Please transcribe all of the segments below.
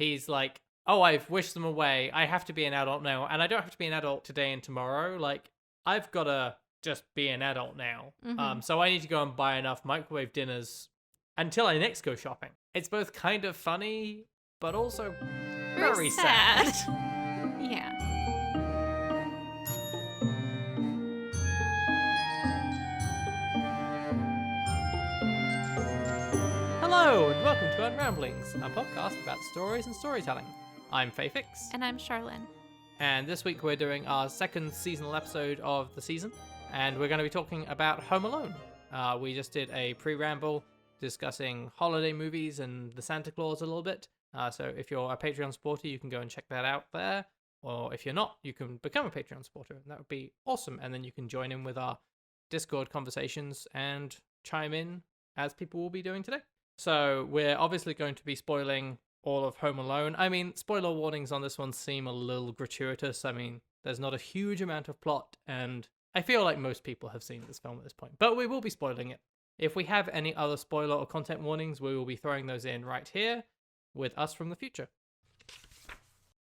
he's like, oh, I've wished them away. I have to be an adult now. And I don't have to be an adult today and tomorrow. Like, I've got to just be an adult now. So I need to go and buy enough microwave dinners until I next go shopping. It's both kind of funny, but also very sad. Yeah. Hello, and welcome to Unramblings, a podcast about stories and storytelling. I'm Fayfix. And I'm Charlene. And this week we're doing our second seasonal episode of the season, and we're going to be talking about Home Alone. We just did a pre-ramble discussing holiday movies and the Santa Claus a little bit. So if you're a Patreon supporter, you can go and check that out there. Or if you're not, you can become a Patreon supporter, and that would be awesome. And then you can join in with our Discord conversations and chime in as people will be doing today. So we're obviously going to be spoiling all of Home Alone. I mean, spoiler warnings on this one seem a little gratuitous. I mean, there's not a huge amount of plot, and I feel like most people have seen this film at this point. But we will be spoiling it. If we have any other spoiler or content warnings, we will be throwing those in right here with us from the future.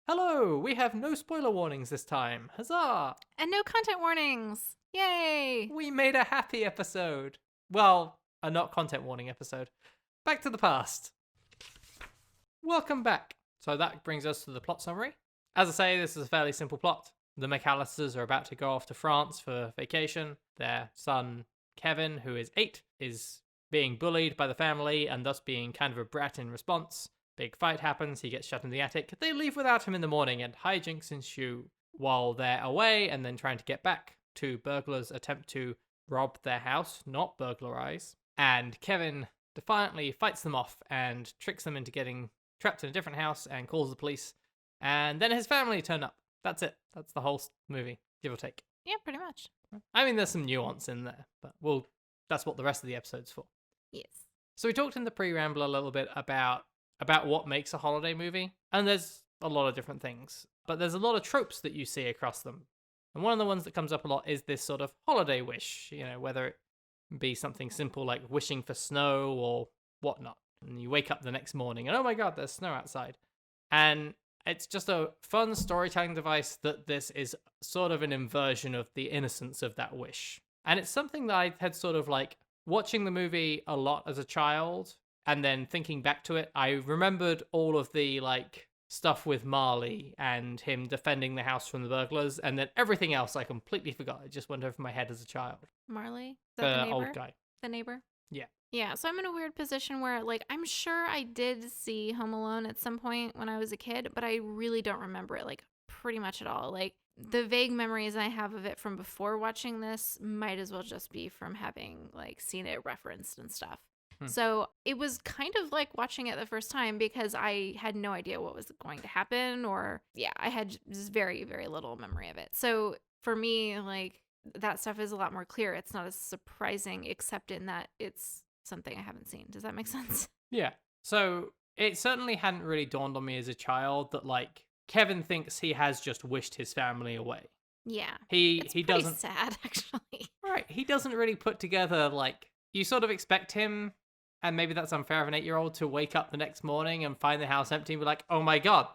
Hello! We have no spoiler warnings this time. Huzzah! And no content warnings. Yay! We made a happy episode. Well, a not content warning episode. Back to the past. Welcome back. So that brings us to the plot summary. As I say, this is a fairly simple plot. The McAllisters are about to go off to France for vacation. Their son, Kevin, who is 8, is being bullied by the family and thus being kind of a brat in response. Big fight happens, he gets shut in the attic. They leave without him in the morning and hijinks ensue while they're away and then trying to get back. 2 burglars attempt to rob their house, not burglarize. And Kevin defiantly fights them off and tricks them into getting trapped in a different house and calls the police. And then his family turn up. That's it. That's the whole movie, give or take. Yeah, pretty much. I mean, there's some nuance in there, but that's what the rest of the episode's for. Yes. So we talked in the pre-ramble a little bit about what makes a holiday movie, and there's a lot of different things, but there's a lot of tropes that you see across them. And one of the ones that comes up a lot is this sort of holiday wish, whether it be something simple like wishing for snow or whatnot. And you wake up the next morning and, oh my god, there's snow outside. And it's just a fun storytelling device that this is sort of an inversion of the innocence of that wish. And it's something that I had sort of like watching the movie a lot as a child and then thinking back to it. I remembered all of the like stuff with Marley and him defending the house from the burglars, and then everything else I completely forgot. It just went over my head as a child. Marley? Is that the neighbor? Old guy. The neighbor? Yeah. Yeah, so I'm in a weird position where, like, I'm sure I did see Home Alone at some point when I was a kid, but I really don't remember it, like, pretty much at all. Like, the vague memories I have of it from before watching this might as well just be from having, like, seen it referenced and stuff. So it was kind of like watching it the first time because I had no idea what was going to happen, or, yeah, I had just very, very little memory of it. So for me, like, that stuff is a lot more clear. It's not as surprising, except in that it's something I haven't seen. Does that make sense? Yeah. So it certainly hadn't really dawned on me as a child that, like, Kevin thinks he has just wished his family away. Yeah. He pretty doesn't. Sad, actually. Right. He doesn't really put together, like, you sort of expect him, and maybe that's unfair of an 8-year-old, to wake up the next morning and find the house empty and be like, oh my god,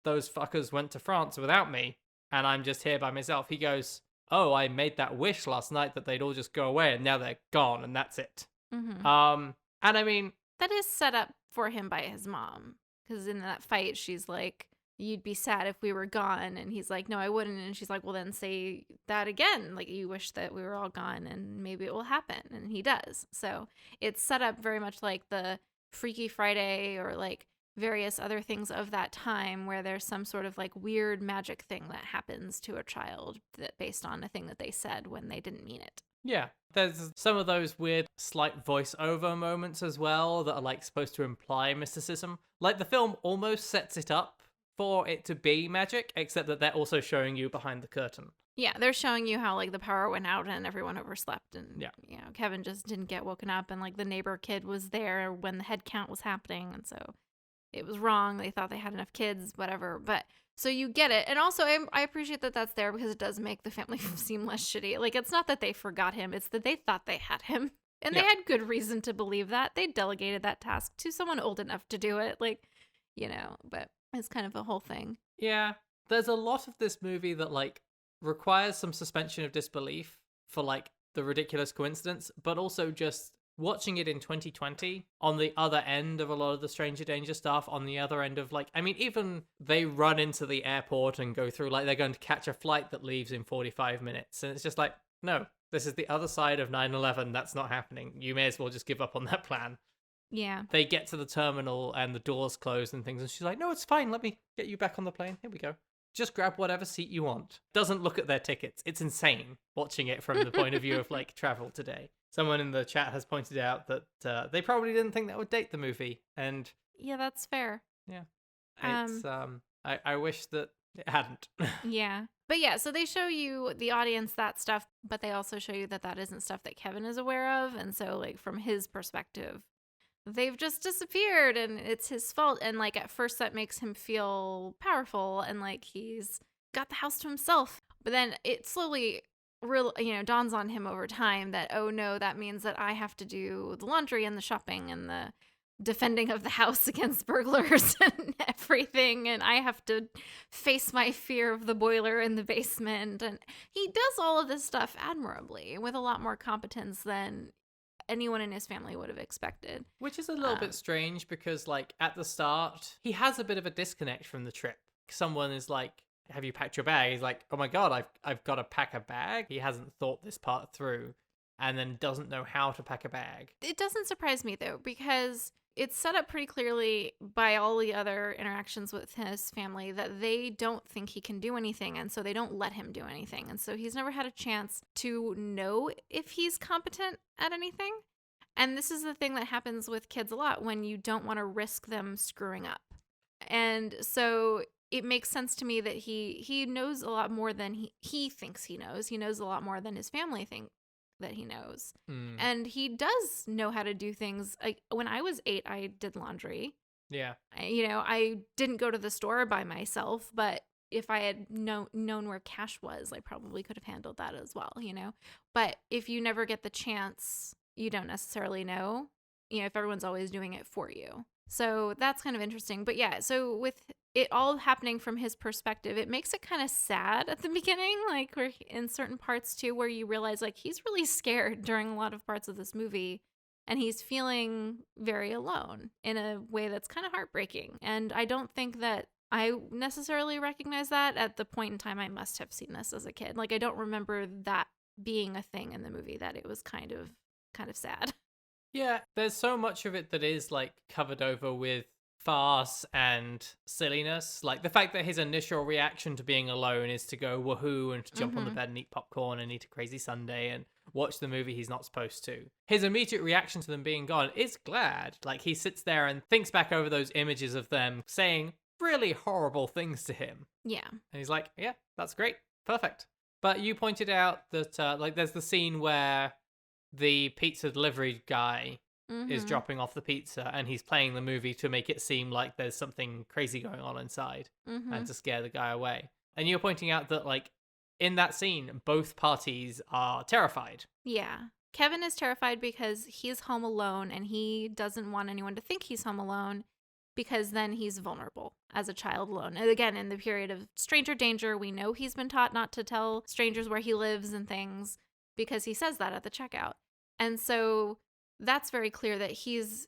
those fuckers went to France without me, and I'm just here by myself. He goes, oh, I made that wish last night that they'd all just go away, and now they're gone, and that's it. Mm-hmm. And I mean, that is set up for him by his mom, because in that fight, she's like, you'd be sad if we were gone, and he's like, no, I wouldn't, and she's like, well, then say that again, like, you wish that we were all gone, and maybe it will happen, and he does. So it's set up very much like the Freaky Friday or like various other things of that time where there's some sort of like weird magic thing that happens to a child that based on a thing that they said when they didn't mean it. Yeah, there's some of those weird slight voiceover moments as well that are like supposed to imply mysticism. Like the film almost sets it up for it to be magic, except that they're also showing you behind the curtain. Yeah, they're showing you how like the power went out and everyone overslept, and yeah, Kevin just didn't get woken up, and like the neighbor kid was there when the head count was happening, and so it was wrong. They thought they had enough kids, whatever. But so you get it. And also I appreciate that that's there because it does make the family seem less shitty. Like, it's not that they forgot him. It's that they thought they had him. And they had good reason to believe that. They delegated that task to someone old enough to do it. Like, but it's kind of a whole thing. Yeah, there's a lot of this movie that like requires some suspension of disbelief for like the ridiculous coincidence, but also just watching it in 2020 on the other end of a lot of the stranger danger stuff, on the other end of like, I mean, even they run into the airport and go through like they're going to catch a flight that leaves in 45 minutes, and it's just like, no, this is the other side of 9/11. That's not happening. You may as well just give up on that plan. Yeah. They get to the terminal and the doors close and things, and she's like, no, it's fine, let me get you back on the plane, here we go, just grab whatever seat you want. Doesn't look at their tickets. It's insane watching it from the point of view of like travel today. Someone in the chat has pointed out that they probably didn't think that would date the movie, and Yeah, that's fair. yeah, it's I wish that it hadn't. Yeah. But yeah, so they show you, the audience, that stuff, but they also show you that that isn't stuff that Kevin is aware of. And so, like, from his perspective, they've just disappeared and it's his fault. And, like, at first that makes him feel powerful and like he's got the house to himself. But then it slowly dawns on him over time that, oh no, that means that I have to do the laundry and the shopping and the defending of the house against burglars and everything, and I have to face my fear of the boiler in the basement. And he does all of this stuff admirably with a lot more competence than anyone in his family would have expected. Which is a little bit strange because like at the start he has a bit of a disconnect from the trip. Someone is like, have you packed your bag? He's like, oh my god, I've got to pack a bag. He hasn't thought this part through and then doesn't know how to pack a bag. It doesn't surprise me though, because it's set up pretty clearly by all the other interactions with his family that they don't think he can do anything, and so they don't let him do anything. And so he's never had a chance to know if he's competent at anything. And this is the thing that happens with kids a lot when you don't want to risk them screwing up. And so it makes sense to me that he knows a lot more than he thinks he knows. He knows a lot more than his family think that he knows. And he does know how to do things. Like when I was 8, I did laundry. Yeah. I didn't go to the store by myself, but if I had known where cash was, I probably could have handled that as well, But if you never get the chance, you don't necessarily know, if everyone's always doing it for you. So that's kind of interesting. But yeah, so with it all happening from his perspective, it makes it kind of sad at the beginning, like where in certain parts too, where you realize like he's really scared during a lot of parts of this movie and he's feeling very alone in a way that's kind of heartbreaking. And I don't think that I necessarily recognize that at the point in time I must have seen this as a kid. Like I don't remember that being a thing in the movie, that it was kind of sad. Yeah, there's so much of it that is like covered over with farce and silliness. Like the fact that his initial reaction to being alone is to go woohoo and to jump on the bed and eat popcorn and eat a crazy sundae and watch the movie he's not supposed to. His immediate reaction to them being gone is glad. Like he sits there and thinks back over those images of them saying really horrible things to him. Yeah. And he's like, yeah, that's great. Perfect. But you pointed out that like there's the scene where the pizza delivery guy is dropping off the pizza and he's playing the movie to make it seem like there's something crazy going on inside and to scare the guy away. And you're pointing out that like in that scene, both parties are terrified. Yeah. Kevin is terrified because he's home alone and he doesn't want anyone to think he's home alone because then he's vulnerable as a child alone. And again, in the period of stranger danger, we know he's been taught not to tell strangers where he lives and things because he says that at the checkout. And so that's very clear that he is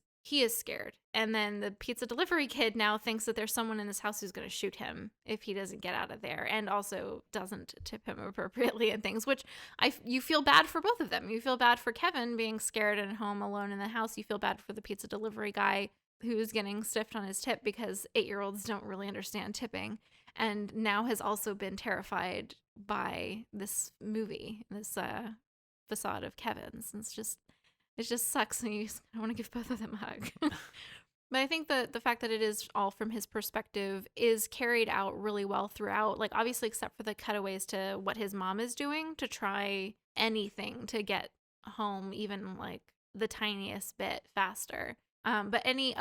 scared. And then the pizza delivery kid now thinks that there's someone in this house who's going to shoot him if he doesn't get out of there, and also doesn't tip him appropriately and things, which you feel bad for both of them. You feel bad for Kevin being scared and home alone in the house. You feel bad for the pizza delivery guy who's getting stiffed on his tip because 8-year-olds don't really understand tipping, and now has also been terrified by this movie, this facade of Kevin's. And it just sucks, and I want to give both of them a hug. But I think the fact that it is all from his perspective is carried out really well throughout. Like, obviously, except for the cutaways to what his mom is doing to try anything to get home, even like the tiniest bit faster. But any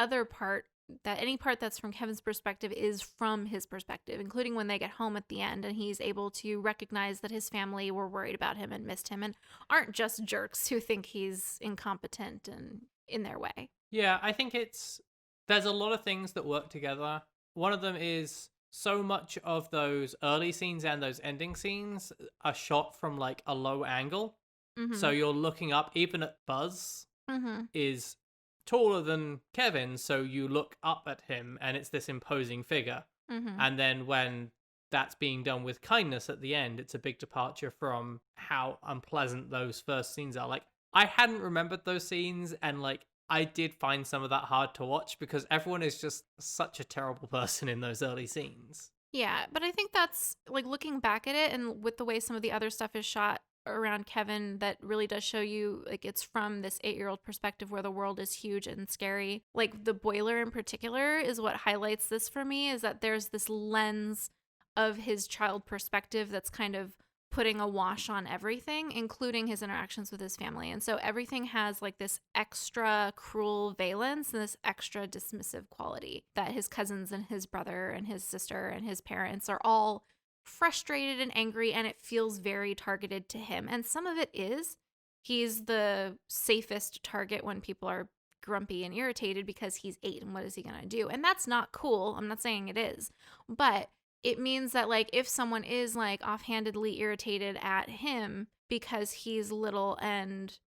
part that's from Kevin's perspective is from his perspective, including when they get home at the end and he's able to recognize that his family were worried about him and missed him and aren't just jerks who think he's incompetent and in their way. Yeah, I think it's There's a lot of things that work together. One of them is so much of those early scenes and those ending scenes are shot from like a low angle. So Mm-hmm. you're looking up, even at Buzz Mm-hmm. is taller than Kevin, so you look up at him and it's this imposing figure. Mm-hmm. And then when that's being done with kindness at the end, it's a big departure from how unpleasant those first scenes are. Like, I hadn't remembered those scenes, and like, I did find some of that hard to watch because everyone is just such a terrible person in those early scenes. Yeah, but I think that's like looking back at it and with the way some of the other stuff is shot around Kevin that really does show you like it's from this 8-year-old perspective where the world is huge and scary. Like the boiler in particular is what highlights this for me, is that there's this lens of his child perspective that's kind of putting a wash on everything, including his interactions with his family. And so everything has like this extra cruel valence and this extra dismissive quality that his cousins and his brother and his sister and his parents are all frustrated and angry, and it feels very targeted to him. And some of it is. He's the safest target when people are grumpy and irritated because he's 8 and what is he going to do? And that's not cool. I'm not saying it is. But it means that like if someone is like offhandedly irritated at him because he's little and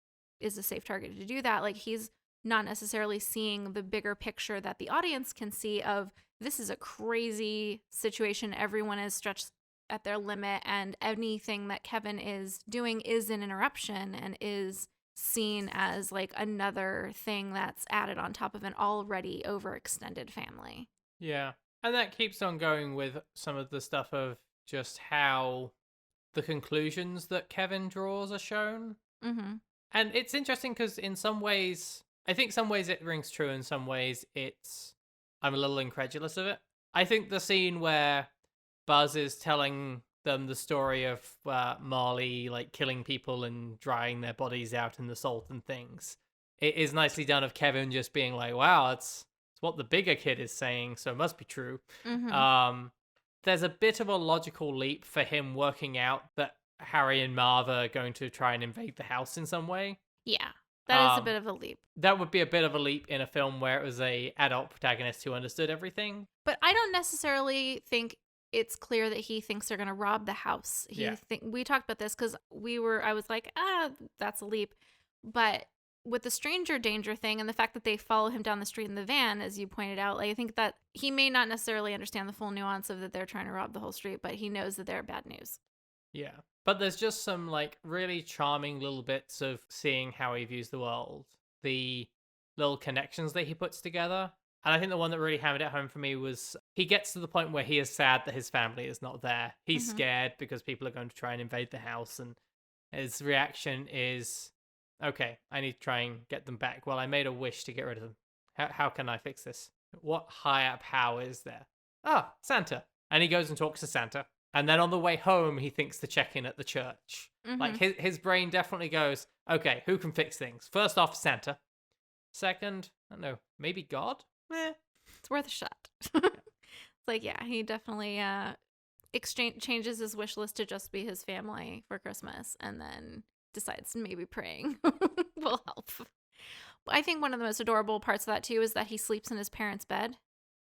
is a safe target to do that, like he's not necessarily seeing the bigger picture that the audience can see of this is a crazy situation. Everyone is stretched at their limit, and anything that Kevin is doing is an interruption and is seen as like another thing that's added on top of an already overextended family. Yeah. And that keeps on going with some of the stuff of just how the conclusions that Kevin draws are shown. Mm-hmm. And it's interesting because in some ways, I think some ways it rings true, in some ways I'm a little incredulous of it. I think the scene where Buzz is telling them the story of Marley like killing people and drying their bodies out in the salt and things, it is nicely done of Kevin just being like, wow, it's what the bigger kid is saying, so it must be true. Mm-hmm. There's a bit of a logical leap for him working out that Harry and Marv are going to try and invade the house in some way. Yeah, that is a bit of a leap. That would be a bit of a leap in a film where it was a adult protagonist who understood everything. But I don't necessarily think it's clear that he thinks they're going to rob the house. We talked about this because I was like, that's a leap. But with the stranger danger thing and the fact that they follow him down the street in the van, as you pointed out, like I think that he may not necessarily understand the full nuance of that they're trying to rob the whole street, but he knows that they're bad news. Yeah. But there's just some like really charming little bits of seeing how he views the world, the little connections that he puts together. And I think the one that really hammered it home for me was he gets to the point where he is sad that his family is not there. He's scared because people are going to try and invade the house. And his reaction is, okay, I need to try and get them back. Well, I made a wish to get rid of them. How can I fix this? What higher power is there? Ah, Santa. And he goes and talks to Santa. And then on the way home, he thinks to check in at the church. Like his brain definitely goes, okay, who can fix things? First off, Santa. Second, I don't know, maybe God? It's worth a shot. It's like, yeah, he definitely changes his wish list to just be his family for Christmas and then decides maybe praying will help. I think one of the most adorable parts of that too is that he sleeps in his parents' bed.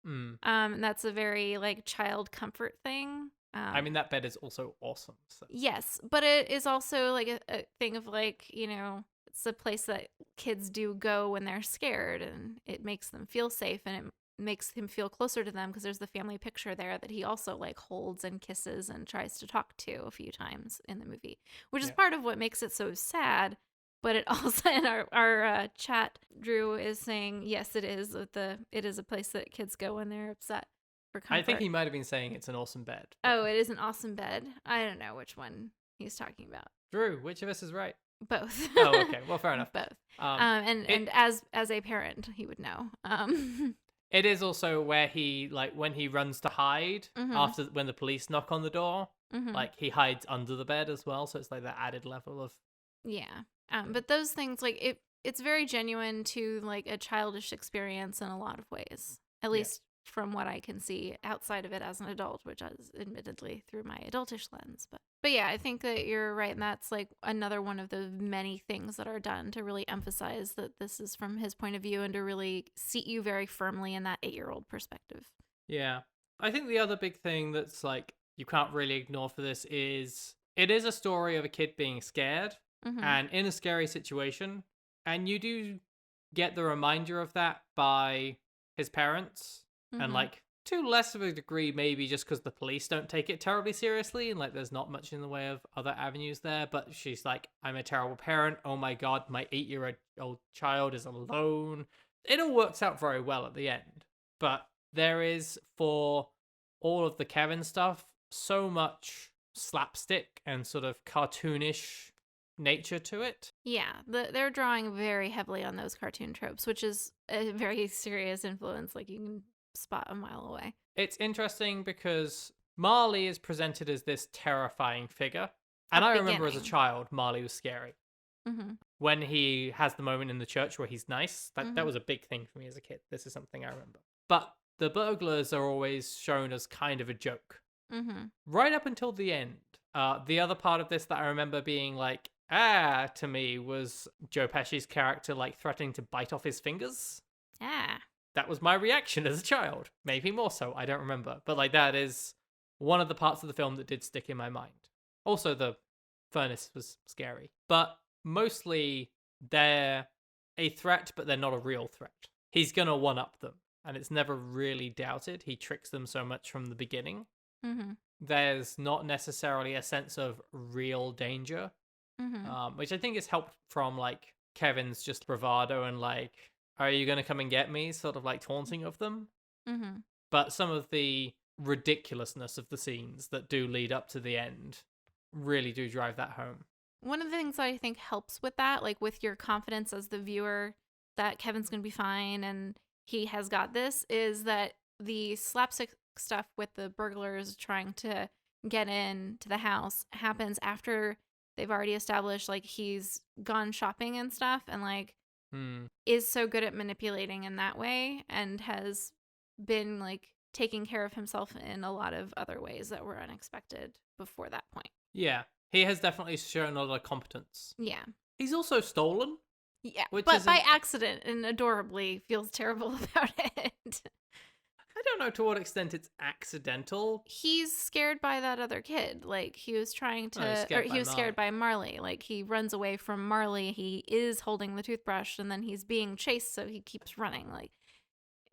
And that's a very like child comfort thing. I mean, that bed is also awesome. So. Yes, but it is also like a thing of like, you know, it's a place that kids do go when they're scared, and it makes them feel safe, and it makes him feel closer to them because there's the family picture there that he also like holds and kisses and tries to talk to a few times in the movie, which is part of what makes it so sad. But it also, in our chat, Drew is saying, yes, it is. It is a place that kids go when they're upset for comfort. I think he might have been saying it's an awesome bed. But... Oh, it is an awesome bed. I don't know which one he's talking about. Drew, which of us is right? Both. Oh, okay. Well, fair enough. Both. And as a parent, he would know. It is also where he, like, when he runs to hide after when the police knock on the door, like, he hides under the bed as well. So it's like that added level of... Yeah. But those things, like, it's very genuine to, like, a childish experience in a lot of ways. At least from what I can see outside of it as an adult, which is admittedly through my adultish lens. But But yeah, I think that you're right, and that's like another one of the many things that are done to really emphasize that this is from his point of view and to really seat you very firmly in that 8-year-old perspective. Yeah. I think the other big thing that's like you can't really ignore for this is it is a story of a kid being scared Mm-hmm. and in a scary situation. And you do get the reminder of that by his parents. And Mm-hmm. like to less of a degree, maybe just because the police don't take it terribly seriously. And like there's not much in the way of other avenues there. But she's like, I'm a terrible parent. Oh my God, my 8-year-old child is alone. It all works out very well at the end. But there is, for all of the Kevin stuff, so much slapstick and sort of cartoonish nature to it. Yeah, they're drawing very heavily on those cartoon tropes, which is a very serious influence, like you can spot a mile away. It's interesting because Marley is presented as this terrifying figure. And At I the remember as a beginning. child, Marley was scary. Mm-hmm. When he has the moment in the church where he's nice, that Mm-hmm. was a big thing for me as a kid. This is something I remember. But the burglars are always shown as kind of a joke. Mm-hmm. Right up until the end. The other part of this that I remember being like, to me was Joe Pesci's character like threatening to bite off his fingers. Ah. That was my reaction as a child. Maybe more so, I don't remember. But like that is one of the parts of the film that did stick in my mind. Also, the furnace was scary. But mostly they're a threat, but they're not a real threat. He's gonna one-up them, and it's never really doubted. He tricks them so much from the beginning. Mm-hmm. There's not necessarily a sense of real danger, Mm-hmm. which I think is helped from like Kevin's just bravado and like, are you going to come and get me? Sort of like taunting of them. Mm-hmm. But some of the ridiculousness of the scenes that do lead up to the end really do drive that home. One of the things that I think helps with that, like with your confidence as the viewer that Kevin's going to be fine and he has got this, is that the slapstick stuff with the burglars trying to get into the house happens after they've already established like he's gone shopping and stuff and like Hmm. is so good at manipulating in that way and has been like taking care of himself in a lot of other ways that were unexpected before that point. Yeah, he has definitely shown a lot of competence. Yeah. He's also stolen. Yeah, Which but isn't- by accident and adorably feels terrible about it. I don't know to what extent it's accidental. He's scared by that other kid. Like he was trying Oh, he's to, scared or by he was scared by Marley. Like he runs away from Marley. He is holding the toothbrush, and then he's being chased, so he keeps running. Like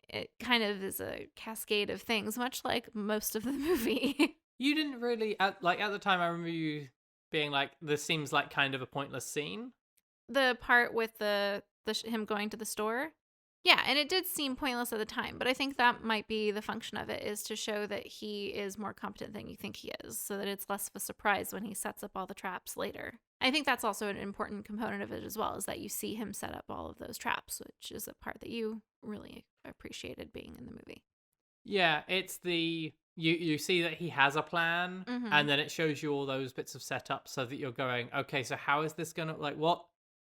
it kind of is a cascade of things, much like most of the movie. You didn't really at the time. I remember you being like, "This seems like kind of a pointless scene." The part with him going to the store. Yeah, and it did seem pointless at the time, but I think that might be the function of it, is to show that he is more competent than you think he is, so that it's less of a surprise when he sets up all the traps later. I think that's also an important component of it as well, is that you see him set up all of those traps, which is a part that you really appreciated being in the movie. Yeah, it's the you see that he has a plan, Mhm. and then it shows you all those bits of setup, so that you're going, okay, so how is this gonna like what?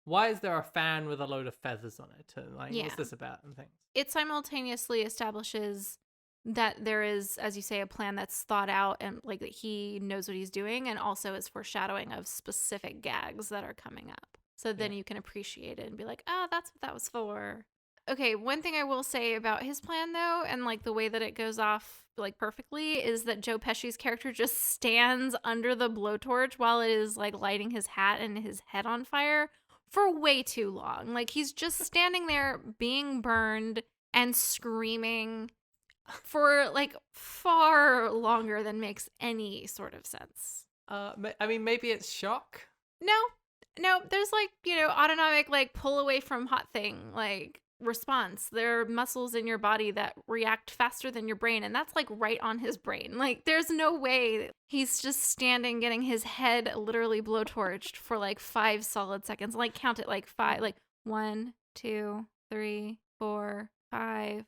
Why is there a fan with a load of feathers on it? And like, Yeah. what's this about? And things. It simultaneously establishes that there is, as you say, a plan that's thought out and like that he knows what he's doing, and also is foreshadowing of specific gags that are coming up. So then you can appreciate it and be like, oh, that's what that was for. Okay, one thing I will say about his plan though, and like the way that it goes off like perfectly, is that Joe Pesci's character just stands under the blowtorch while it is like lighting his hat and his head on fire for way too long. Like he's just standing there being burned and screaming for like far longer than makes any sort of sense. I mean, maybe it's shock. No, there's like, autonomic like pull away from hot thing like response. There are muscles in your body that react faster than your brain, and that's like right on his brain. Like there's no way he's just standing getting his head literally blowtorched for like 5 solid seconds. Like count it, like 5, like 1, 2, 3, 4, 5.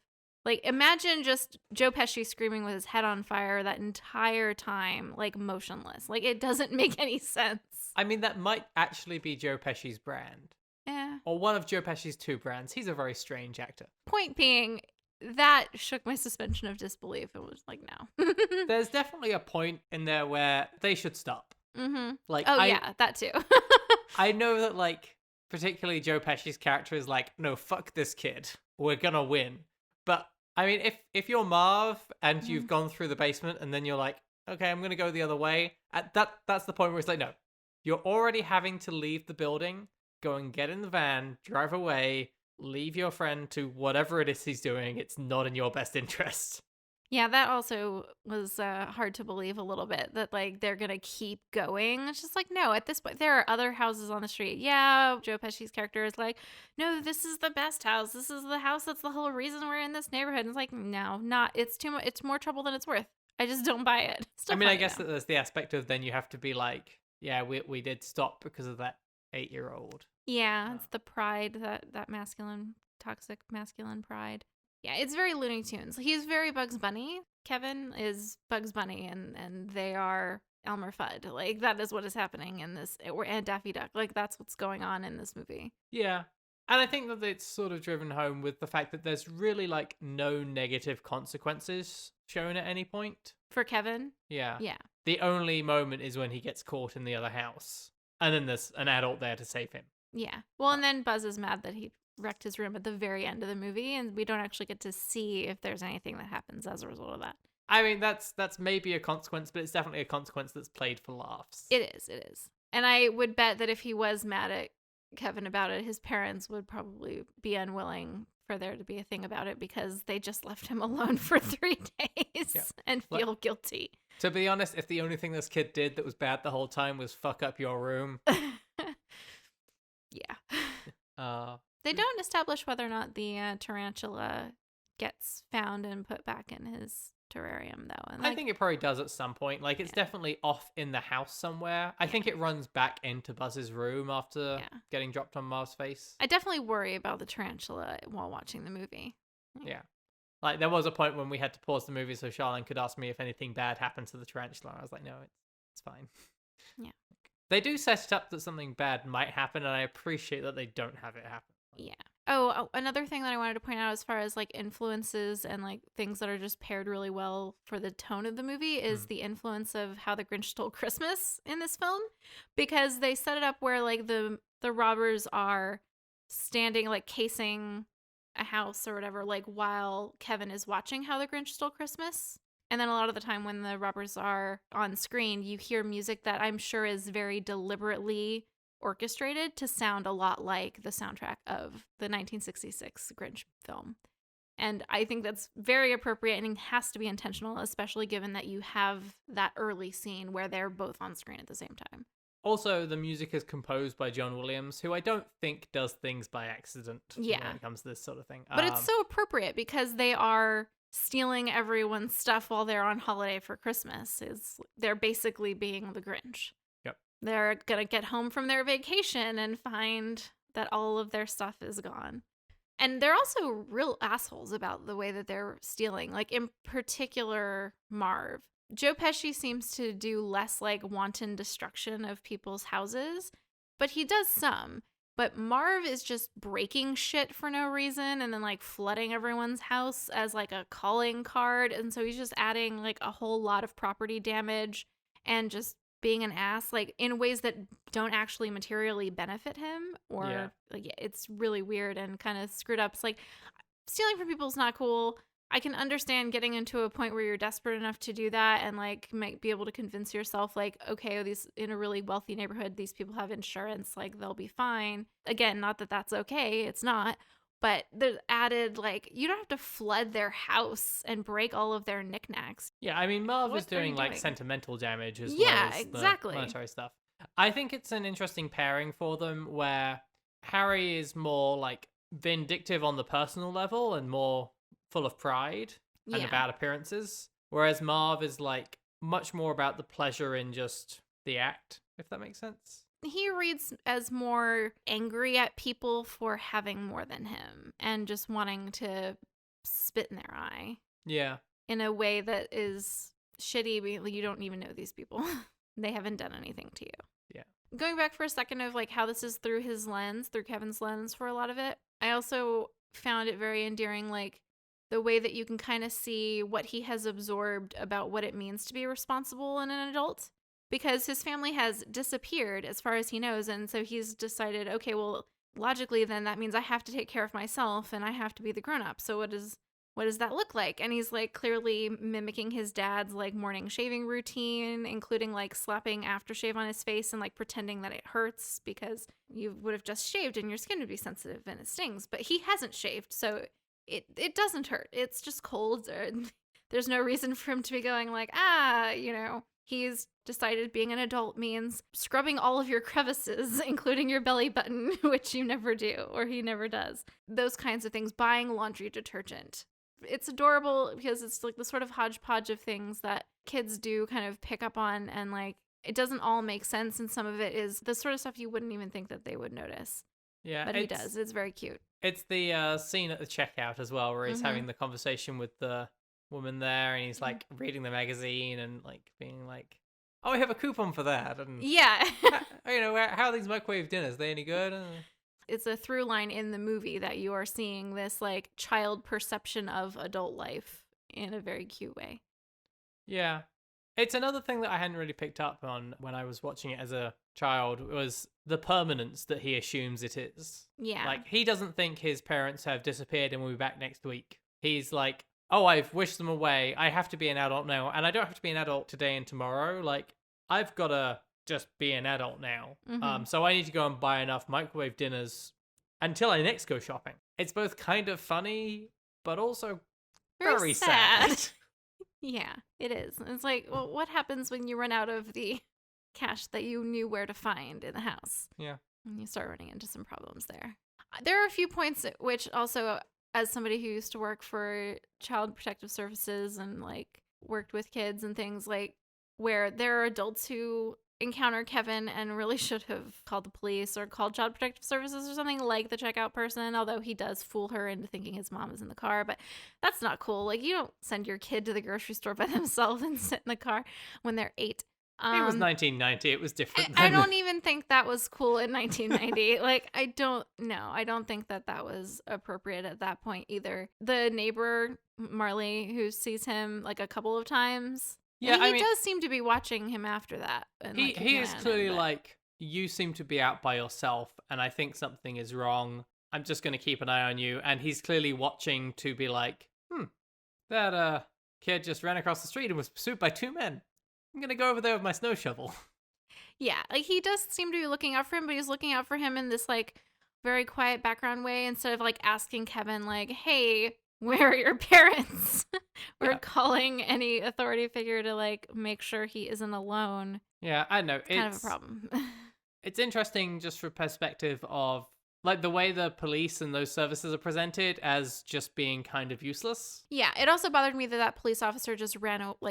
Like imagine just Joe Pesci screaming with his head on fire that entire time, like motionless. Like it doesn't make any sense. I mean, that might actually be Joe Pesci's brand. Yeah. Or one of Joe Pesci's 2 brands. He's a very strange actor. Point being, that shook my suspension of disbelief. It was like, no. There's definitely a point in there where they should stop. Mm-hmm. Like, Oh, yeah, that too. I know that, like, particularly Joe Pesci's character is like, no, fuck this kid. We're gonna win. But, I mean, if you're Marv and you've Mhm. gone through the basement and then you're like, okay, I'm gonna go the other way, that's the point where it's like, no. You're already having to leave the building, go and get in the van, drive away, leave your friend to whatever it is he's doing. It's not in your best interest. Yeah, that also was hard to believe a little bit that like they're gonna keep going. It's just like no, at this point there are other houses on the street. Yeah, Joe Pesci's character is like, no, this is the best house. This is the house that's the whole reason we're in this neighborhood. And it's like no, not. It's too much. It's more trouble than it's worth. I just don't buy it. I Still mean, I funny guess though. that there's the aspect of then you have to be like, yeah, we did stop because of that 8-year-old. Yeah, it's the pride that masculine, toxic masculine pride. Yeah, it's very Looney Tunes. He's very Bugs Bunny. Kevin is Bugs Bunny, and they are Elmer Fudd. Like that is what is happening in this, and Daffy Duck. Like that's what's going on in this movie. Yeah. And I think that it's sort of driven home with the fact that there's really like no negative consequences shown at any point. For Kevin, Yeah. yeah, The only moment is when he gets caught in the other house. And then there's an adult there to save him. yeah. Well, and then Buzz is mad that he wrecked his room at the very end of the movie, and we don't actually get to see if there's anything that happens as a result of that. I mean, that's maybe a consequence, but it's definitely a consequence that's played for laughs. It is. And I would bet that if he was mad at Kevin about it, his parents would probably be unwilling for there to be a thing about it because they just left him alone for 3 days Yeah. and feel guilty. To be honest, if the only thing this kid did that was bad the whole time was fuck up your room. Yeah. They don't establish whether or not the tarantula gets found and put back in his terrarium, though. And I think it probably does at some point. Like, it's definitely off in the house somewhere. I think it runs back into Buzz's room after getting dropped on Marv's face. I definitely worry about the tarantula while watching the movie. Yeah. Like, there was a point when we had to pause the movie so Charlene could ask me if anything bad happened to the tarantula. I was like, no, it's fine. Yeah. They do set it up that something bad might happen, and I appreciate that they don't have it happen. Yeah. Oh, another thing that I wanted to point out as far as like influences and like things that are just paired really well for the tone of the movie is the influence of How the Grinch Stole Christmas in this film, because they set it up where like the robbers are standing like casing a house or whatever, like while Kevin is watching How the Grinch Stole Christmas. And then a lot of the time when the robbers are on screen, you hear music that I'm sure is very deliberately orchestrated to sound a lot like the soundtrack of the 1966 Grinch film. And I think that's very appropriate and it has to be intentional, especially given that you have that early scene where they're both on screen at the same time. Also, the music is composed by John Williams, who I don't think does things by accident when it comes to this sort of thing. But it's so appropriate because they are stealing everyone's stuff while they're on holiday for Christmas. They're basically being the Grinch. They're going to get home from their vacation and find that all of their stuff is gone. And they're also real assholes about the way that they're stealing. Like, in particular, Marv. Joe Pesci seems to do less, like, wanton destruction of people's houses, but he does some. But Marv is just breaking shit for no reason and then, like, flooding everyone's house as, like, a calling card. And so he's just adding, like, a whole lot of property damage and just being an ass, like in ways that don't actually materially benefit him, or like it's really weird and kind of screwed up. It's like stealing from people is not cool. I can understand getting into a point where you're desperate enough to do that and like might be able to convince yourself like, okay, these in a really wealthy neighborhood, these people have insurance, like they'll be fine. Again, not that that's okay, it's not. But the added, like, you don't have to flood their house and break all of their knickknacks. Yeah, I mean, Marv is doing, like, sentimental damage as well as the monetary stuff. I think it's an interesting pairing for them where Harry is more, like, vindictive on the personal level and more full of pride and about appearances, whereas Marv is, like, much more about the pleasure in just the act, if that makes sense. He reads as more angry at people for having more than him and just wanting to spit in their eye. Yeah. In a way that is shitty. You don't even know these people. They haven't done anything to you. Yeah. Going back for a second of like how this is through his lens, through Kevin's lens for a lot of it, I also found it very endearing, like the way that you can kind of see what he has absorbed about what it means to be responsible in an adult. because his family has disappeared as far as he knows. And so he's decided, okay, well, logically, then that means I have to take care of myself and I have to be the grown up. So what does that look like? And he's like clearly mimicking his dad's like morning shaving routine, including like slapping aftershave on his face and like pretending that it hurts because you would have just shaved and your skin would be sensitive and it stings. But he hasn't shaved, so it doesn't hurt. It's just cold. There's no reason for him to be going like, he's decided being an adult means scrubbing all of your crevices, including your belly button, which you never do, or he never does. Those kinds of things, buying laundry detergent. It's adorable because it's like the sort of hodgepodge of things that kids do kind of pick up on, and like it doesn't all make sense, and some of it is the sort of stuff you wouldn't even think that they would notice. Yeah, but he does. It's very cute. It's the scene at the checkout as well, where he's having the conversation with the woman there, and he's like reading the magazine and like being like, "Oh, I have a coupon for that." And yeah, how are these microwave dinners? Are they any good? It's a through line in the movie that you are seeing this like child perception of adult life in a very cute way. Yeah. It's another thing that I hadn't really picked up on when I was watching it as a child, was the permanence that he assumes it is. Yeah. Like, he doesn't think his parents have disappeared and will be back next week. He's like, oh, I've wished them away. I have to be an adult now. And I don't have to be an adult today and tomorrow. Like, I've got to just be an adult now. So I need to go and buy enough microwave dinners until I next go shopping. It's both kind of funny, but also very sad. Yeah, it is. It's like, well, what happens when you run out of the cash that you knew where to find in the house? Yeah. And you start running into some problems there. There are a few points at which also, as somebody who used to work for Child Protective Services and like worked with kids and things, like where there are adults who encounter Kevin and really should have called the police or called Child Protective Services or something, like the checkout person, although he does fool her into thinking his mom is in the car. But that's not cool. Like, you don't send your kid to the grocery store by themselves and sit in the car when they're 8. It was 1990. It was different. I don't even think that was cool in 1990. Like, I don't think that was appropriate at that point either. The neighbor, Marley, who sees him like a couple of times. Yeah, I mean, he does seem to be watching him after that. And, he is clearly like, you seem to be out by yourself, and I think something is wrong. I'm just going to keep an eye on you. And he's clearly watching to be like, that kid just ran across the street and was pursued by 2 men. I'm going to go over there with my snow shovel. Yeah, like he does seem to be looking out for him, but he's looking out for him in this like very quiet background way, instead of like asking Kevin like, hey, where are your parents? Or calling any authority figure to like make sure he isn't alone. Yeah, I know. It's kind of a problem. It's interesting just from perspective of like the way the police and those services are presented as just being kind of useless. Yeah, it also bothered me that police officer just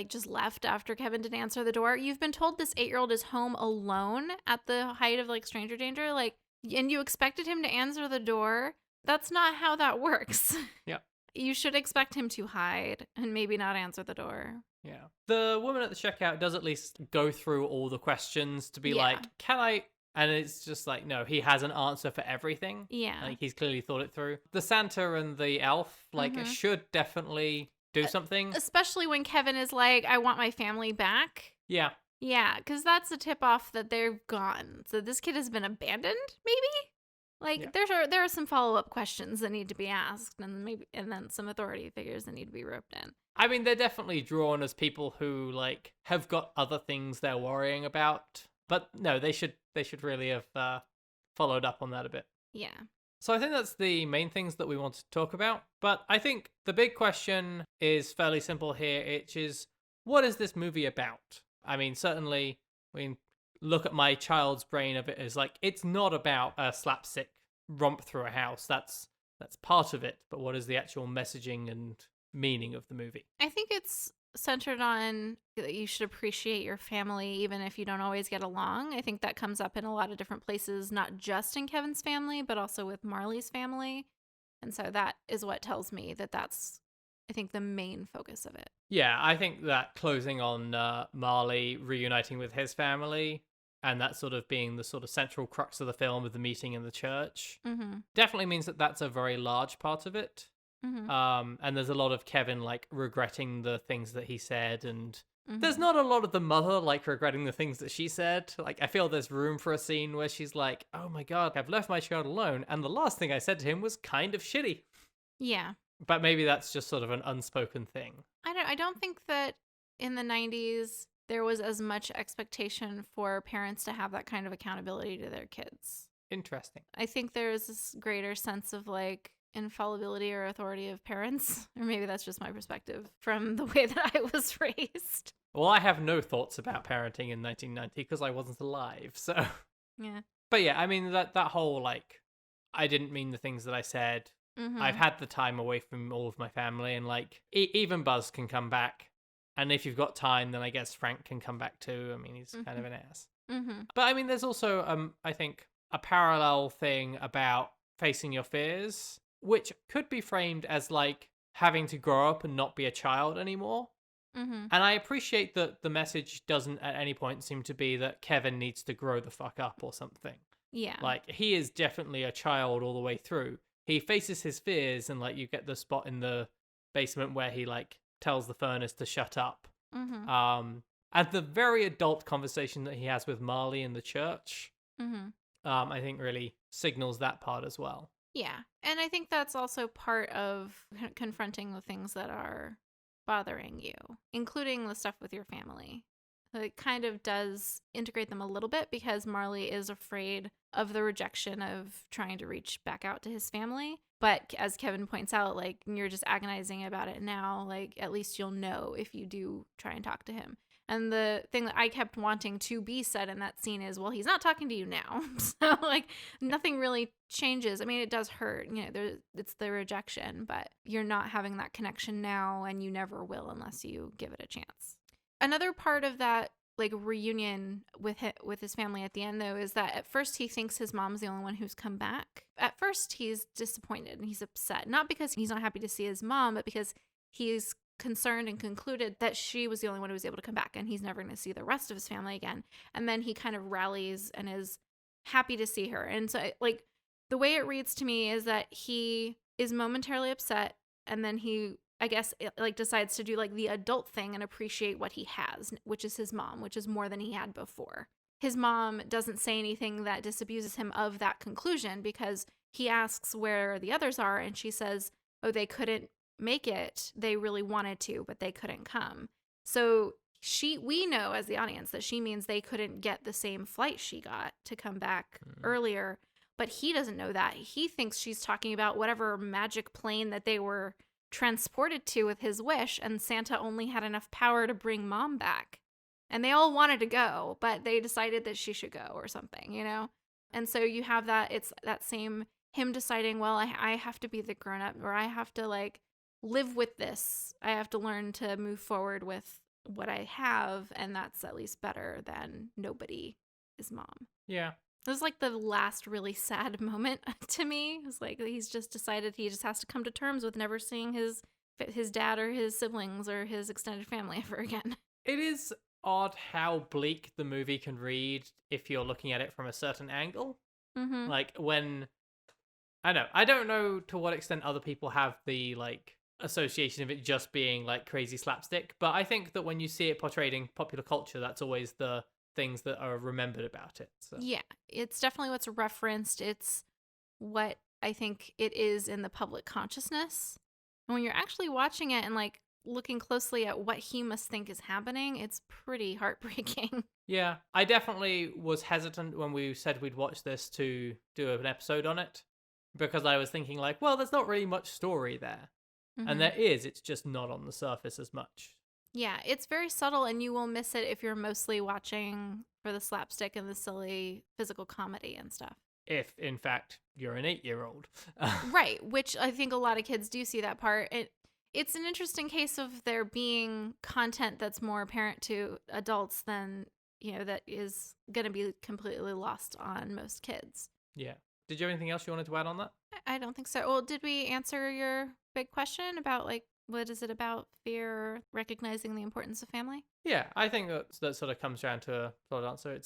just left after Kevin didn't answer the door. You've been told this 8-year-old is home alone at the height of like stranger danger, like, and you expected him to answer the door. That's not how that works. Yeah. You should expect him to hide and maybe not answer the door. Yeah. The woman at the checkout does at least go through all the questions to be like, can I? And it's just like, no, he has an answer for everything. Yeah. Like, he's clearly thought it through. The Santa and the elf, like, should definitely do something. Especially when Kevin is like, I want my family back. Yeah. Yeah, because that's a tip-off that they're gone. So this kid has been abandoned, maybe? Like, there are some follow-up questions that need to be asked, and then some authority figures that need to be roped in. I mean, they're definitely drawn as people who like have got other things they're worrying about, but no, they should really have followed up on that a bit. Yeah. So I think that's the main things that we want to talk about. But I think the big question is fairly simple here, which is, what is this movie about? I mean, certainly, look at my child's brain of it as like, it's not about a slapstick romp through a house. That's part of it. But what is the actual messaging and meaning of the movie? I think it's centered on that you should appreciate your family even if you don't always get along. I think that comes up in a lot of different places, not just in Kevin's family, but also with Marley's family. And so that is what tells me that that's, I think, the main focus of it. Yeah, I think that closing on Marley reuniting with his family, and that sort of being the sort of central crux of the film with the meeting in the church, definitely means that that's a very large part of it. And there's a lot of Kevin like regretting the things that he said and There's not a lot of the mother, like, regretting the things that she said. Like, I feel there's room for a scene where she's like, oh my god, I've left my child alone, and the last thing I said to him was kind of shitty. Yeah. But maybe that's just sort of an unspoken thing. I don't think that in the 90s there was as much expectation for parents to have that kind of accountability to their kids. Interesting. I think there's this greater sense of like infallibility or authority of parents, or maybe that's just my perspective from the way that I was raised. Well, I have no thoughts about parenting in 1990 because I wasn't alive, so... Yeah. But yeah, I mean, that whole, like, I didn't mean the things that I said. I've had the time away from all of my family, and, like, even Buzz can come back. And if you've got time, then I guess Frank can come back too. I mean, he's kind of an ass. But, I mean, there's also, I think, a parallel thing about facing your fears, which could be framed as, like, having to grow up and not be a child anymore. And I appreciate that the message doesn't at any point seem to be that Kevin needs to grow the fuck up or something. Yeah. Like, he is definitely a child all the way through. He faces his fears, and, like, you get the spot in the basement where he, like, tells the furnace to shut up. And the very adult conversation that he has with Marley in the church, I think really signals that part as well. Yeah. And I think that's also part of confronting the things that are bothering you, including the stuff with your family. It kind of does integrate them a little bit because Marley is afraid of the rejection of trying to reach back out to his family. But as Kevin points out, like, you're just agonizing about it now. Like, at least you'll know if you do try and talk to him. And the thing that I kept wanting to be said in that scene is, well, he's not talking to you now. So, like, nothing really changes. I mean, it does hurt. You know, it's the rejection, but you're not having that connection now, and you never will unless you give it a chance. Another part of that, like, reunion with his family at the end, though, is that at first he thinks his mom's the only one who's come back. At first, he's disappointed and he's upset. Not because he's not happy to see his mom, but because he's concerned and concluded that she was the only one who was able to come back, and he's never going to see the rest of his family again. And then he kind of rallies and is happy to see her. And so, like, the way it reads to me is that he is momentarily upset, and then he, I guess, like, decides to do, like, the adult thing and appreciate what he has, which is his mom, which is more than he had before. His mom doesn't say anything that disabuses him of that conclusion, because he asks where the others are, and she says, oh, they couldn't make it. They really wanted to, but they couldn't come. So we know as the audience that she means they couldn't get the same flight she got to come back earlier, but he doesn't know that. He thinks she's talking about whatever magic plane that they were transported to with his wish, and Santa only had enough power to bring mom back. And they all wanted to go, but they decided that she should go or something, you know? And so you have that, it's that same him deciding, well, I have to be the grown up, or I have to, like, live with this. I have to learn to move forward with what I have, and that's at least better than nobody is mom. Yeah. It was like the last really sad moment to me. It was like he's just decided he just has to come to terms with never seeing his dad or his siblings or his extended family ever again. It is odd how bleak the movie can read if you're looking at it from a certain angle. Like, when... I don't know to what extent other people have the, like, association of it just being, like, crazy slapstick, but I think that when you see it portrayed in popular culture, that's always the things that are remembered about it. So. Yeah, it's definitely what's referenced. It's what I think it is in the public consciousness. And when you're actually watching it and, like, looking closely at what he must think is happening, it's pretty heartbreaking. Yeah, I definitely was hesitant when we said we'd watch this to do an episode on it, because I was thinking, like, well, there's not really much story there. And there is, it's just not on the surface as much. Yeah, it's very subtle, and you will miss it if you're mostly watching for the slapstick and the silly physical comedy and stuff. If, in fact, you're an 8-year-old. Right, which I think a lot of kids do see that part. It's an interesting case of there being content that's more apparent to adults than, you know, that is going to be completely lost on most kids. Yeah. Did you have anything else you wanted to add on that? I don't think so. Well, did we answer your big question about, like, what is it about fear, recognizing the importance of family? Yeah, I think that sort of comes down to a solid answer.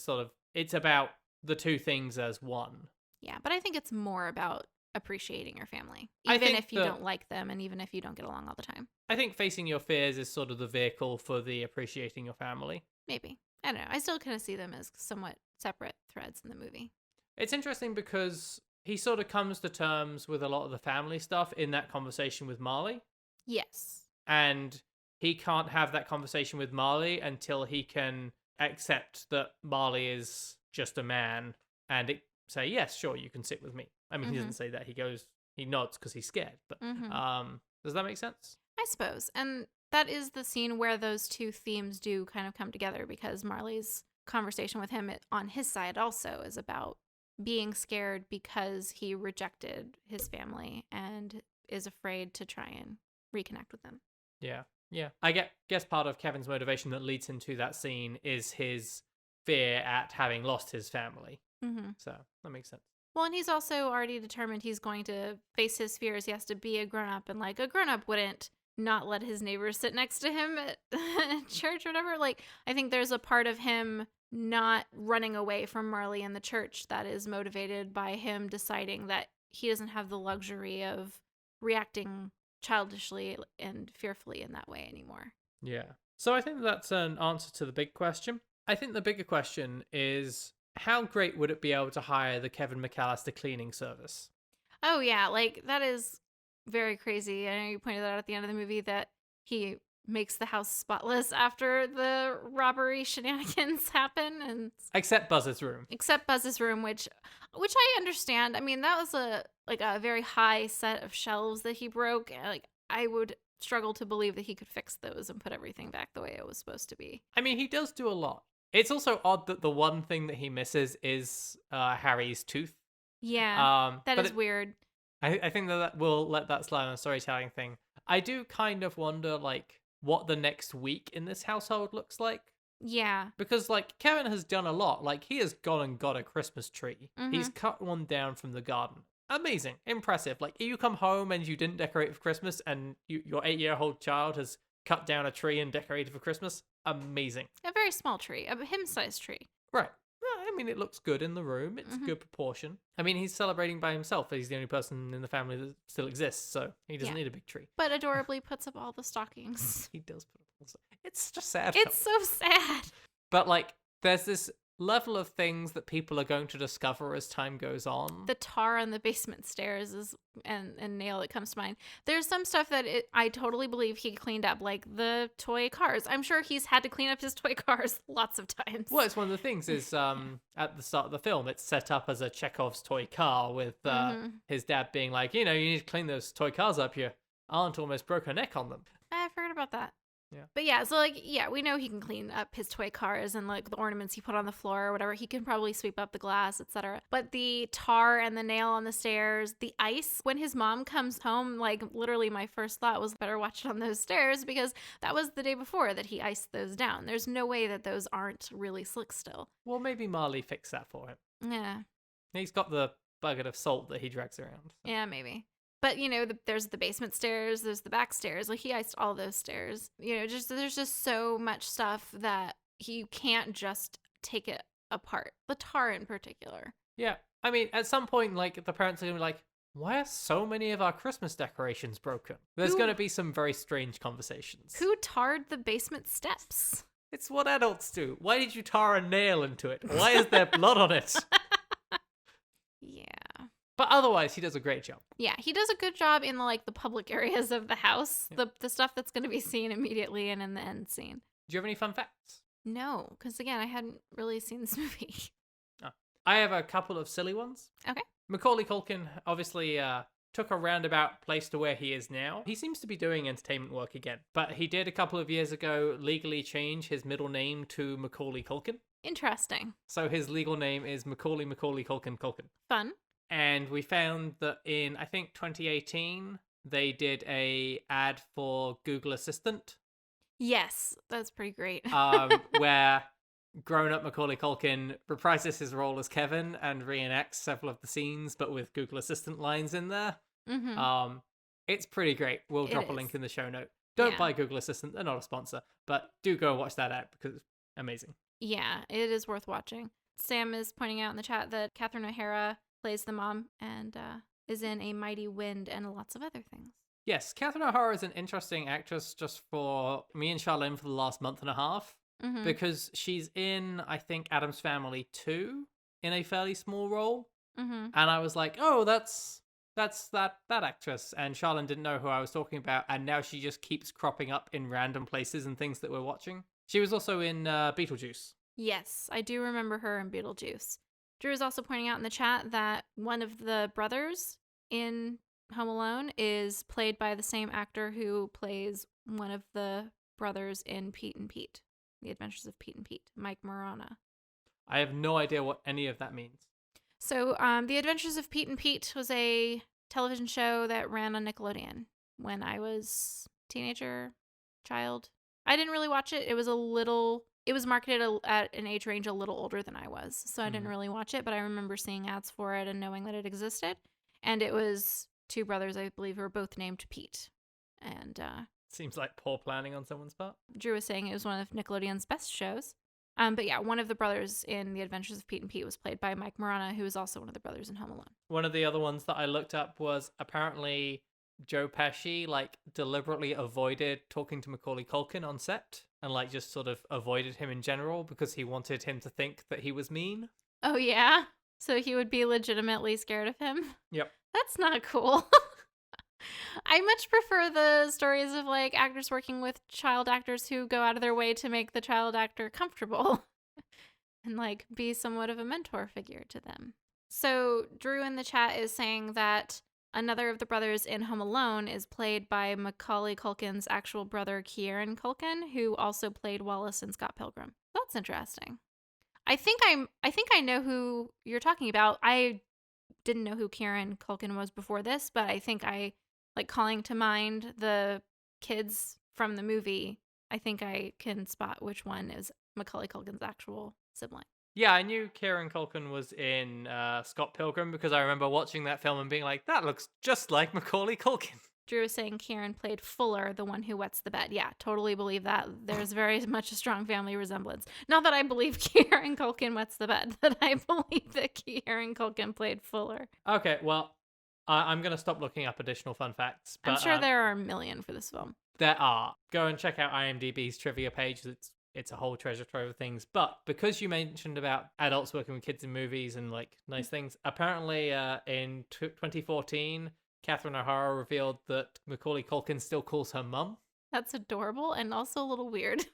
It's about the two things as one. Yeah, but I think it's more about appreciating your family, I even think if you that- don't like them and even if you don't get along all the time. I think facing your fears is sort of the vehicle for the appreciating your family. Maybe. I don't know. I still kind of see them as somewhat separate threads in the movie. It's interesting because he sort of comes to terms with a lot of the family stuff in that conversation with Marley. Yes. And he can't have that conversation with Marley until he can accept that Marley is just a man and say, yes, sure, you can sit with me. I mean, he doesn't say that. He nods because he's scared. But does that make sense? I suppose. And that is the scene where those two themes do kind of come together, because Marley's conversation with him on his side also is about being scared because he rejected his family and is afraid to try and reconnect with them. Yeah. Yeah. I guess part of Kevin's motivation that leads him to that scene is his fear at having lost his family. So that makes sense. Well, and he's also already determined he's going to face his fears. He has to be a grown-up, and like a grown-up wouldn't not let his neighbors sit next to him at church or whatever. Like, I think there's a part of him not running away from Marley in the church that is motivated by him deciding that he doesn't have the luxury of reacting childishly and fearfully in that way anymore. Yeah. So I think that's an answer to the big question. I think the bigger question is, how great would it be able to hire the Kevin McAllister cleaning service? Oh, yeah. Like, that is very crazy. I know you pointed that out at the end of the movie, that he makes the house spotless after the robbery shenanigans happen, and except Buzz's room. Except Buzz's room, which I understand. I mean, that was a very high set of shelves that he broke. Like, I would struggle to believe that he could fix those and put everything back the way it was supposed to be. I mean, he does do a lot. It's also odd that the one thing that he misses is Harry's tooth. Yeah, that is weird. I think that we'll let that slide on a storytelling thing. I do kind of wonder, like, what the next week in this household looks like. Yeah. Because, like, Kevin has done a lot. Like, he has gone and got a Christmas tree. He's cut one down from the garden. Amazing. Impressive. Like, you come home and you didn't decorate for Christmas, and your 8-year-old child has cut down a tree and decorated for Christmas. Amazing. A very small tree. A him-sized tree. Right. Well, I mean, it looks good in the room. It's good proportion. I mean, he's celebrating by himself. He's the only person in the family that still exists, so he doesn't need a big tree. But adorably puts up all the stockings. He does put up all the stockings. It's just sad. It's so sad. But, like, there's this level of things that people are going to discover as time goes on. The tar on the basement stairs is and nail that comes to mind. There's some stuff that I totally believe he cleaned up, like the toy cars. I'm sure he's had to clean up his toy cars lots of times. Well, it's one of the things is at the start of the film, it's set up as a Chekhov's toy car with his dad being like, you need to clean those toy cars up. Your aunt almost broke her neck on them. I forgot about that. Yeah. But yeah, so like, yeah, we know he can clean up his toy cars and like the ornaments he put on the floor or whatever. He can probably sweep up the glass, etc. But the tar and the nail on the stairs, the ice, when his mom comes home, like literally my first thought was better watch it on those stairs, because that was the day before that he iced those down. There's no way that those aren't really slick still. Well, maybe Marley fixed that for him. Yeah. He's got the bucket of salt that he drags around. So. Yeah, maybe. But, there's the basement stairs, there's the back stairs. Like, he iced all those stairs. There's just so much stuff that you can't just take it apart. The tar in particular. Yeah. I mean, at some point, like, the parents are going to be like, why are so many of our Christmas decorations broken? There's going to be some very strange conversations. Who tarred the basement steps? It's what adults do. Why did you tar a nail into it? Why is there blood on it? Yeah. But otherwise, he does a great job. Yeah, he does a good job in the public areas of the house. Yeah. The stuff that's going to be seen immediately and in the end scene. Do you have any fun facts? No, because again, I hadn't really seen this movie. Oh. I have a couple of silly ones. Okay. Macaulay Culkin obviously took a roundabout place to where he is now. He seems to be doing entertainment work again. But he did a couple of years ago legally change his middle name to Macaulay Culkin. Interesting. So his legal name is Macaulay Culkin. Fun. And we found that in, I think, 2018, they did a ad for Google Assistant. Yes, that's pretty great. Where grown-up Macaulay Culkin reprises his role as Kevin and reenacts several of the scenes, but with Google Assistant lines in there. Mm-hmm. It's pretty great. We'll drop a link in the show note. Don't buy Google Assistant. They're not a sponsor. But do go and watch that ad because it's amazing. Yeah, it is worth watching. Sam is pointing out in the chat that Catherine O'Hara plays the mom, and is in A Mighty Wind and lots of other things. Yes, Catherine O'Hara is an interesting actress just for me and Charlene for the last month and a half. Mm-hmm. Because she's in, I think, Addams Family 2 in a fairly small role. Mm-hmm. And I was like, oh, that's that actress. And Charlene didn't know who I was talking about. And now she just keeps cropping up in random places and things that we're watching. She was also in Beetlejuice. Yes, I do remember her in Beetlejuice. Drew is also pointing out in the chat that one of the brothers in Home Alone is played by the same actor who plays one of the brothers in Pete and Pete. The Adventures of Pete and Pete, Mike Morona. I have no idea what any of that means. So, The Adventures of Pete and Pete was a television show that ran on Nickelodeon when I was teenager, child. I didn't really watch it. It was marketed at an age range a little older than I was, so I didn't really watch it, but I remember seeing ads for it and knowing that it existed. And it was two brothers, I believe, who were both named Pete. And, Seems like poor planning on someone's part. Drew was saying it was one of Nickelodeon's best shows. But yeah, one of the brothers in The Adventures of Pete and Pete was played by Mike Morona, who is also one of the brothers in Home Alone. One of the other ones that I looked up was apparently Joe Pesci, deliberately avoided talking to Macaulay Culkin on set and, just sort of avoided him in general because he wanted him to think that he was mean. Oh, yeah? So he would be legitimately scared of him? Yep. That's not cool. I much prefer the stories of actors working with child actors who go out of their way to make the child actor comfortable and be somewhat of a mentor figure to them. So Drew in the chat is saying that another of the brothers in Home Alone is played by Macaulay Culkin's actual brother Kieran Culkin, who also played Wallace in Scott Pilgrim. That's interesting. I think I know who you're talking about. I didn't know who Kieran Culkin was before this, but I think I calling to mind the kids from the movie. I think I can spot which one is Macaulay Culkin's actual sibling. Yeah, I knew Kieran Culkin was in Scott Pilgrim because I remember watching that film and being like, that looks just like Macaulay Culkin. Drew is saying Kieran played Fuller, the one who wets the bed. Yeah, totally believe that. There's very much a strong family resemblance. Not that I believe Kieran Culkin wets the bed, that I believe that Kieran Culkin played Fuller. Okay, well, I'm going to stop looking up additional fun facts. But, I'm sure there are a million for this film. There are. Go and check out IMDb's trivia page. It's a whole treasure trove of things. But because you mentioned about adults working with kids in movies and nice things, apparently in 2014, Catherine O'Hara revealed that Macaulay Culkin still calls her mum. That's adorable and also a little weird.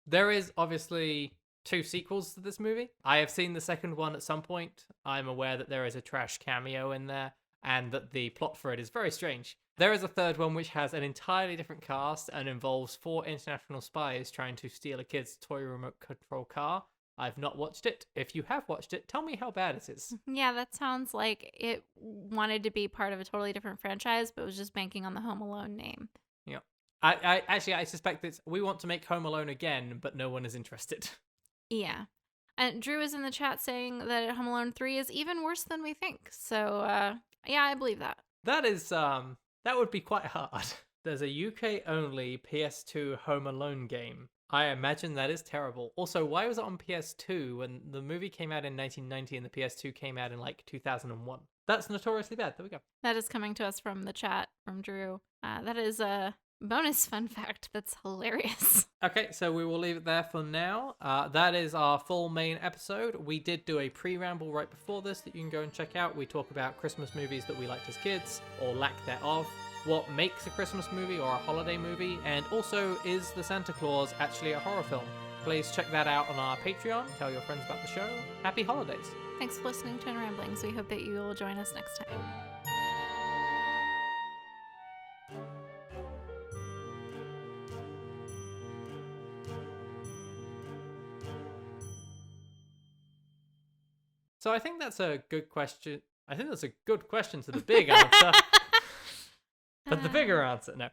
There is obviously 2 sequels to this movie. I have seen the second one at some point. I'm aware that there is a trash cameo in there and that the plot for it is very strange. There is a third one which has an entirely different cast and involves 4 international spies trying to steal a kid's toy remote control car. I've not watched it. If you have watched it, tell me how bad it is. Yeah, that sounds like it wanted to be part of a totally different franchise, but was just banking on the Home Alone name. Yeah. I suspect that we want to make Home Alone again, but no one is interested. Yeah. And Drew is in the chat saying that Home Alone 3 is even worse than we think. So, yeah, I believe that. That is, that would be quite hard. There's a UK-only PS2 Home Alone game. I imagine that is terrible. Also, why was it on PS2 when the movie came out in 1990 and the PS2 came out in 2001? That's notoriously bad. There we go. That is coming to us from the chat from Drew. That is a bonus fun fact that's hilarious. Okay, so we will leave it there for now. That is our full main episode. We did do a pre-ramble right before this that you can go and check out. We talk about Christmas movies that we liked as kids, or lack thereof, what makes a Christmas movie or a holiday movie, and also, is the Santa Claus actually a horror film? Please check that out on our Patreon. Tell your friends about the show. Happy holidays. Thanks for listening to Unramblings. We hope that you will join us next time. So I think that's a good question. I think that's a good question to the big answer. But the bigger answer, no.